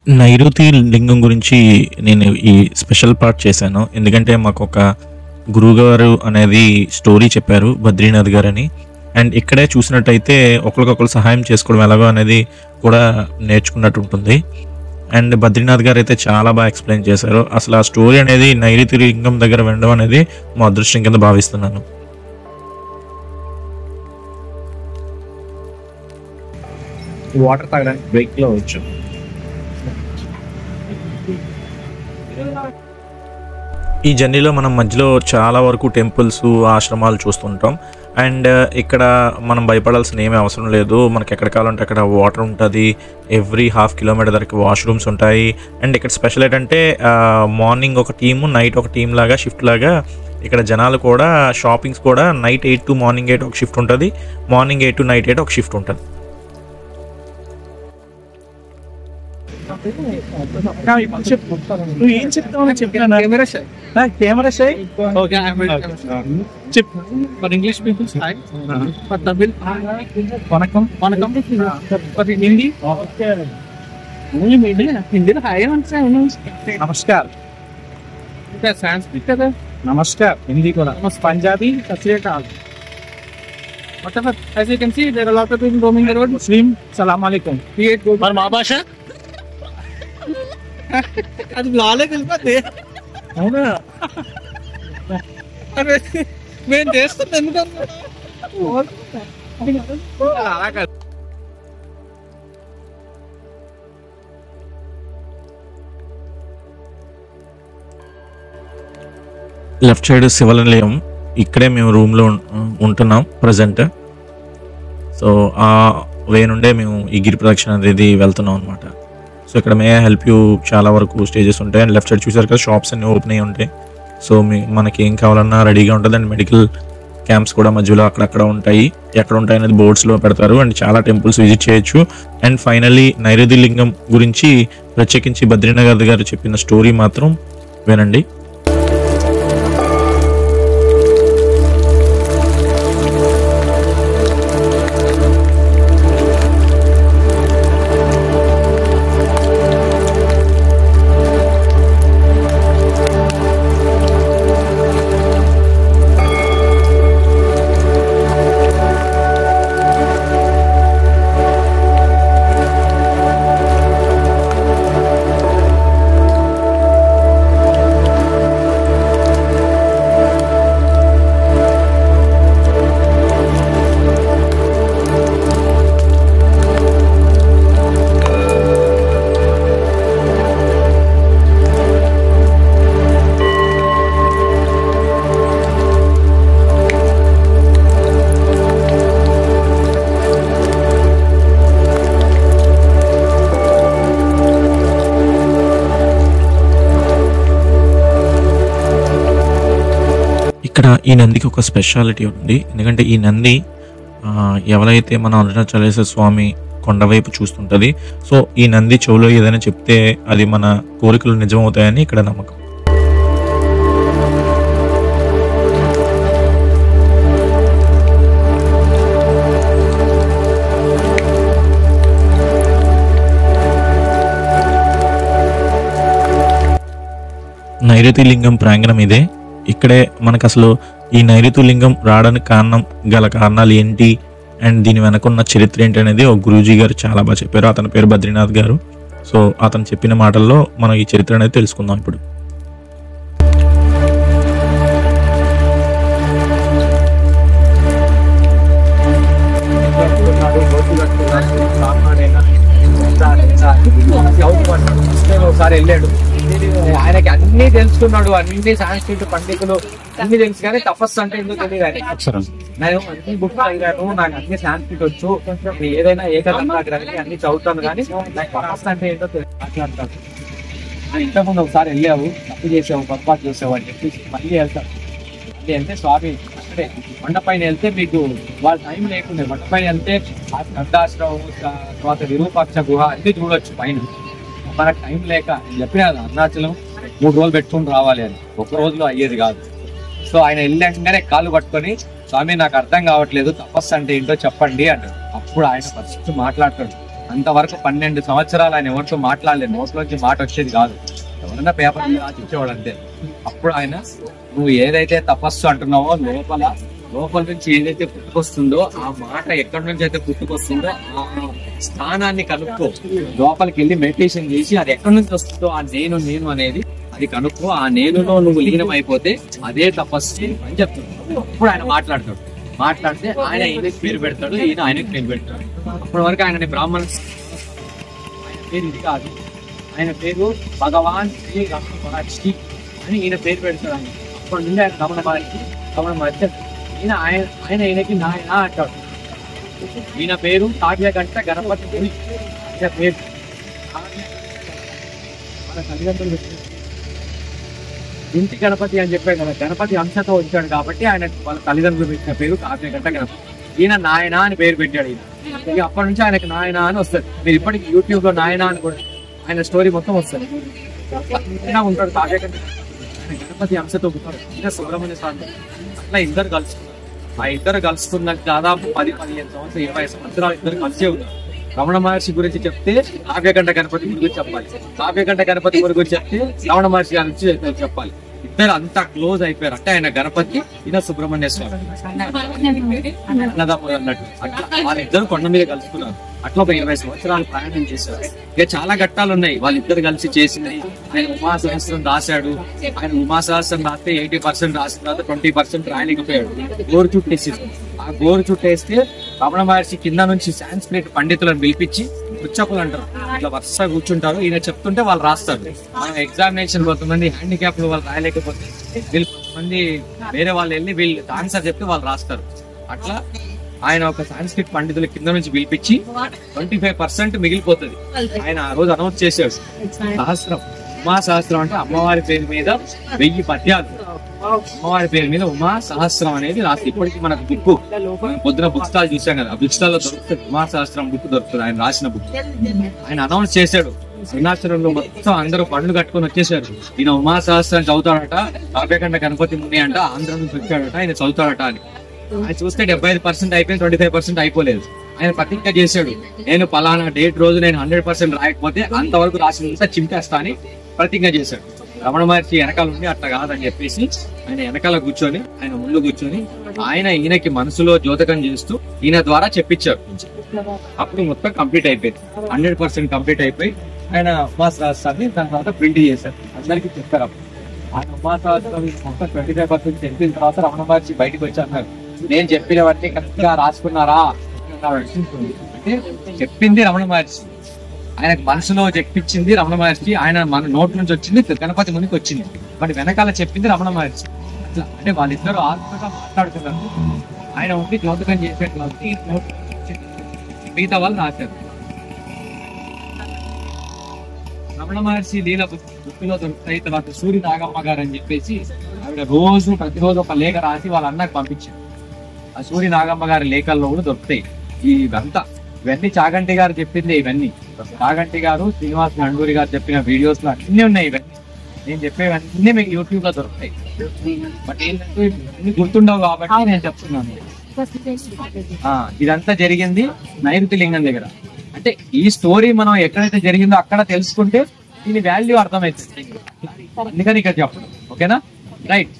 నైరుతి లింగం గురించి నేను ఈ స్పెషల్ పార్ట్ చేశాను. ఎందుకంటే మాకొక గురువుగారు అనేది స్టోరీ చెప్పారు, బద్రీనాథ్ గారని. అండ్ ఇక్కడే చూసినట్టయితే ఒకరికొకరు సహాయం చేసుకోవడం ఎలాగో అనేది కూడా నేర్చుకున్నట్టు ఉంటుంది. అండ్ బద్రీనాథ్ గారు అయితే చాలా బాగా ఎక్స్ప్లెయిన్ చేశారు. అసలు ఆ స్టోరీ అనేది నైరుతి లింగం దగ్గర వినడం అనేది మా అదృష్టం కింద భావిస్తున్నాను. వాటర్ తాగడానికి బ్రేక్ లో వచ్చు. ఈ జర్నీలో మనం మధ్యలో చాలా వరకు టెంపుల్స్, ఆశ్రమాలు చూస్తుంటాం. అండ్ ఇక్కడ మనం భయపడాల్సిన ఏమీ అవసరం లేదు. మనకి ఎక్కడ కావాలంటే అక్కడ వాటర్ ఉంటుంది. ఎవ్రీ హాఫ్ కిలోమీటర్ వరకు వాష్రూమ్స్ ఉంటాయి. అండ్ ఇక్కడ స్పెషల్ ఏంటంటే మార్నింగ్ ఒక టీము, నైట్ ఒక టీం లాగా, షిఫ్ట్ లాగా ఇక్కడ జనాలు కూడా, షాపింగ్స్ కూడా నైట్ 8 to మార్నింగ్ 8 ఒక షిఫ్ట్ ఉంటుంది, మార్నింగ్ 8 to నైట్ 8 ఒక షిఫ్ట్ ఉంటుంది. నువ్వు ఏం చెప్తావు చెప్పినా కెమెరా షై. ఓకే చెప్ for English peoples hi, for Tamil వనకం వనకం, ఫర్ హిందీ हिंदी हाय नमस्कार, संस्कृत కదా नमस्कार, हिंदी కూడా पंजाबी सत श्री अकाल. Whatever, as you can see, there are a lot of people roaming the road. Muslim, salam alaikum. మరి మా భాష అది లాలే కలిపే. అవునా? అరే నేను చేస్తాను ఎందుకన్నా అలా కాదు. లెఫ్ట్ సైడ్ శివనిలయం, ఇక్కడే మేము రూమ్లో ఉంటున్నాం ప్రజెంట్. సో ఆ వే నుండే మేము ఈ గిరి ప్రదక్షిణ అనేది వెళ్తున్నాం అనమాట. సో ఇక్కడ మే హెల్ప్ యూ చాలా వరకు స్టేజెస్ ఉంటాయి. అండ్ లెఫ్ట్ సైడ్ చూసారు కదా, షాప్స్ అన్నీ ఓపెన్ అయ్యి ఉంటాయి. సో మనకి ఏం కావాలన్నా రెడీగా ఉంటుంది. అండ్ మెడికల్ క్యాంప్స్ కూడా మధ్యలో అక్కడక్కడ ఉంటాయి. ఎక్కడ ఉంటాయి అనేది బోర్డ్స్లో పెడతారు. అండ్ చాలా టెంపుల్స్ విజిట్ చేయొచ్చు. అండ్ ఫైనల్లీ నైరుతి లింగం గురించి ప్రత్యేకించి బద్రీనాథ్ గారు చెప్పిన స్టోరీ మాత్రం వినండి. ఇక్కడ ఈ నందికి ఒక స్పెషాలిటీ ఉంది. ఎందుకంటే ఈ నంది ఎవరైతే మన అరుణాచలేశ్వర స్వామి కొండవైపు చూస్తుంటుంది. సో ఈ నంది చెవులో ఏదైనా చెప్తే అది మన కోరికలు నిజమవుతాయని ఇక్కడ నమ్మకం. నైరుతి లింగం ప్రాంగణం ఇదే. ఇక్కడే మనకు అసలు ఈ నైరుతి లింగం రావడానికి గల కారణాలు ఏంటి, అండ్ దీని వెనకున్న చరిత్ర ఏంటి అనేది ఒక గురూజీ గారు చాలా బాగా చెప్పారు. అతని పేరు బద్రీనాథ్ గారు. సో అతను చెప్పిన మాటల్లో మనం ఈ చరిత్ర అనేది తెలుసుకుందాం ఇప్పుడు. ఒకసారి వెళ్ళాడు, ఆయనకి అన్ని తెలుసుకున్నాడు, అన్ని సాంస్కృతిక పండితులు అన్ని తెలుసు, కానీ తపస్సు అంటే ఎందుకు తెలియదు ఆయన. నేను అన్ని బుక్స్ చదివాను, నాకు అన్ని సాంస్కృతి వచ్చు, ఏదైనా ఏకదంతాగ్రహి అన్ని చదువుతాను, కానీ నాకు తపస్సు అంటే ఏంటో మాట్లాడతాను. ఇంతకుముందు ఒకసారి వెళ్ళావు, తప్పు చేసావు, పొరపాటు చేసావు అని చెప్పి మళ్ళీ వెళ్తాను. మళ్ళీ వెళ్తే స్వామి అక్కడే కొండపైన వెళ్తే మీకు వాళ్ళ టైం లేకుండా కొండపైన వెళ్తే గద్దాశ్రమం, తర్వాత విరూపాక్ష గుహ అన్ని చూడొచ్చు పైన. మనకు టైం లేక చెప్పిన అరుణాచలం 3 రోజులు పెట్టుకుని రావాలి అని, ఒక రోజులో అయ్యేది కాదు. సో ఆయన వెళ్ళాకనే కాళ్ళు పట్టుకొని, స్వామి నాకు అర్థం కావట్లేదు, తపస్సు అంటే ఏంటో చెప్పండి అంటాడు. అప్పుడు ఆయన ఫస్ట్ మాట్లాడతాడు, అంతవరకు 12 సంవత్సరాలు ఆయన ఎవరితో మాట్లాడలేదు, నోట్లోంచి మాట వచ్చేది కాదు, ఎవరన్నా పేపర్ రాసి ఇచ్చేవాడు అంతే. అప్పుడు ఆయన నువ్వు ఏదైతే తపస్సు అంటున్నావో లోపల నుంచి ఏదైతే పుట్టుకొస్తుందో ఆ మాట ఎక్కడి నుంచి అయితే పుట్టుకొస్తుందో ఆ స్థానాన్ని కనుక్కో, లోపలికి వెళ్ళి మెడిటేషన్ చేసి అది ఎక్కడి నుంచి వస్తుందో ఆ నేను అనేది అది కనుక్కో, ఆ నేనులో నువ్వు లీనం అయిపోతే అదే తపస్సు అని చెప్తున్నాడు. ఇప్పుడు ఆయన మాట్లాడితే ఆయన ఈయనకి పేరు పెడతాడు, ఈయన ఆయనకి పేరు పెడతాడు. అప్పటి వరకు ఆయన బ్రాహ్మణ, ఆయన పేరు ఇది కాదు, ఆయన పేరు భగవాన్ శ్రీ రమణ మహర్షి అని ఈయన పేరు పెడతాడు. ఆయన అప్పటి నుండి ఆయన రమణ మహర్షి ఆయన ఈయనకి నాయన అంటాడు. ఈయన పేరు కావ్యగంట గణపతి గురి, ఆయన పేరు మన తల్లిదండ్రులు ఇంటి గణపతి అని చెప్పాడు కదా, గణపతి అంశతో వచ్చాడు కాబట్టి ఆయన వాళ్ళ తల్లిదండ్రులు పెట్టిన పేరు కావ్యగంట గణపతి. ఈయన నాయన అని పేరు పెట్టాడు. ఈయన అప్పటి నుంచి ఆయనకు నాయన అని వస్తుంది. మీరు ఇప్పటికి యూట్యూబ్ లో నాయన అని కూడా ఆయన స్టోరీ మొత్తం వస్తుంది. ఉంటాడు కావ్యగంట, ఆయన గణపతి అంశతో ఉంటాడు. ఈయన సుబ్రహ్మణ్య స్వామి. అట్లా ఇద్దరు కలుసుకున్నారు. ఆ ఇద్దరు కలుసుకున్న దాదాపు 10-15 సంవత్సరాలు 20 సంవత్సరాలు ఇద్దరు కలిసే ఉన్నారు. రమణ మహర్షి గురించి చెప్తే కావ్యగంట గణపతి గురించి చెప్పాలి, కావ్యగంట గణపతి గురించి చెప్తే రమణ మహర్షి గురించి చెప్పాలి. ఇద్దరు అంత క్లోజ్ అయిపోయారు. అంటే ఆయన గణపతి, ఈయన సుబ్రహ్మణ్య స్వామి అన్నదమ్ములు అన్నట్టు. అట్లా వాళ్ళిద్దరు కొండ మీద కలుసుకున్నారు. అట్లా ఒక 20 సంవత్సరాలు ప్రయాణం చేశారు. ఇక చాలా ఘట్టాలు ఉన్నాయి వాళ్ళిద్దరు కలిసి చేసినవి. ఆయన ఉమా సహస్రం రాశాడు. ఆయన ఉమా సహస్రం రాస్తే 80% రాసిన తర్వాత 20% రాయలేకపోయాడు. గోరు చుట్టేసింది. ఆ గోరు చుట్టేస్తే రమణ మహర్షి కింద నుంచి సాంస్క్రిట్ పండితులను పిలిపించి పుచ్చకులు అంటారు, ఇట్లా వరుసగా కూర్చుంటారు. ఈయన చెప్తుంటే వాళ్ళు రాస్తారు. మనం ఎగ్జామినేషన్ కొంతమంది హ్యాండిక్యాప్లు వాళ్ళు రాయలేకపోతే వీళ్ళు కొంతమంది వేరే వాళ్ళు వెళ్ళి వీళ్ళు ఆన్సర్ చెప్తే వాళ్ళు రాస్తారు. అట్లా ఆయన ఒక సాంస్క్రిట్ పండితుల కింద నుంచి పిలిపించి 25% మిగిలిపోతుంది. ఆయన ఆ రోజు అనౌన్స్ చేశాడు సహస్రం, ఉమా సహస్రం అంటే అమ్మవారి పేరు మీద 1000 పద్యాలు, అమ్మవారి పేరు మీద ఉమా సహస్రం అనేది రాసి. ఇప్పటికీ మనకు బుక్ పొద్దున బుక్ స్టాల్ చూసాం కదా, ఆ బుక్ స్టాల్ లో దొరుకుతుంది, ఉమా సహస్రం బుక్ దొరుకుతుంది. ఆయన రాసిన బుక్ ఆయన అనౌన్స్ చేశాడు. అరుణాచలంలో మొత్తం అందరూ పండ్లు కట్టుకొని వచ్చేసారు. ఈయన ఉమా సహస్రం చదువుతాడట, కావ్యగంట గణపతి ముని అంట, ఆంధ్ర నుంచి వచ్చాడట, ఆయన చదువుతాడట అని. ఆయన చూస్తే 75% అయిపోయింది, 25% అయిపోలేదు. ఆయన ప్రతిజ్ఞ చేశాడు, నేను పలానా డేట్ రోజు నేను 100% రాయకపోతే అంతవరకు రాసినంత చింపేస్తా అని ప్రతిజ్ఞ చేశాడు. రమణ మహర్షి వెనకాల ఉండి అట్లా కాదని చెప్పేసి ఆయన వెనకాల కూర్చొని ఆయన ముందు కూర్చొని ఆయన ఈయనకి మనసులో జ్యోతకం చేస్తూ ఈయన ద్వారా చెప్పించారు. అప్పుడు మొత్తం కంప్లీట్ అయిపోయింది, 100% కంప్లీట్ అయిపోయి ఆయన ఉమాసహస్రాన్ని దాని తర్వాత ప్రింట్ చేశారు. అందరికీ చెప్పారు. అప్పుడు ఆయన ఉమాసహస్రం మొత్తం 25% చెప్పిన తర్వాత రమణ మహర్షి బయటకు వచ్చి అన్నారు, నేను చెప్పినవన్నీ కరెక్ట్ గా రాసుకున్నారా అంటే చెప్పింది రమణ మహర్షి, ఆయనకు మనసులో చెప్పించింది రమణ మహర్షి, ఆయన మన నోట్ నుంచి వచ్చింది గణపతి మునికి వచ్చింది, బట్ వెనకాల చెప్పింది రమణ మహర్షి. అట్లా అంటే వాళ్ళిద్దరు ఆత్మగా మాట్లాడుతున్నారు. ఆయన ఉండి జ్యోతకం చేసేది కాబట్టి మిగతా వాళ్ళు రాశారు. రమణ మహర్షి లీల బుక్లో దొరుకుతాయి. తర్వాత సూర్య నాగమ్మ గారు అని చెప్పేసి ఆవిడ ప్రతిరోజు ఒక లేఖ రాసి వాళ్ళ అన్నకు పంపించారు. ఆ సూర్య నాగమ్మ గారి లేఖల్లో కూడా దొరుకుతాయి ఇవన్నీ చాగంటి గారు చెప్పింది. ఇవన్నీ చాగంటి గారు, శ్రీనివాస్ గండూరి గారు చెప్పిన వీడియోస్ లో అన్ని ఉన్నాయి. ఇవన్నీ నేను చెప్పేవన్నీ మీకు యూట్యూబ్ లో దొరుకుతాయి. బట్ ఏంటంటే ఇవన్నీ గుర్తుండవు కాబట్టి నేను చెప్తున్నాను. ఇదంతా జరిగింది నైరుతి లింగం దగ్గర. అంటే ఈ స్టోరీ మనం ఎక్కడైతే జరిగిందో అక్కడ తెలుసుకుంటే దీని వాల్యూ అర్థమవుతుంది. అందుకని ఇక్కడ చెప్పడం. ఓకేనా? రైట్.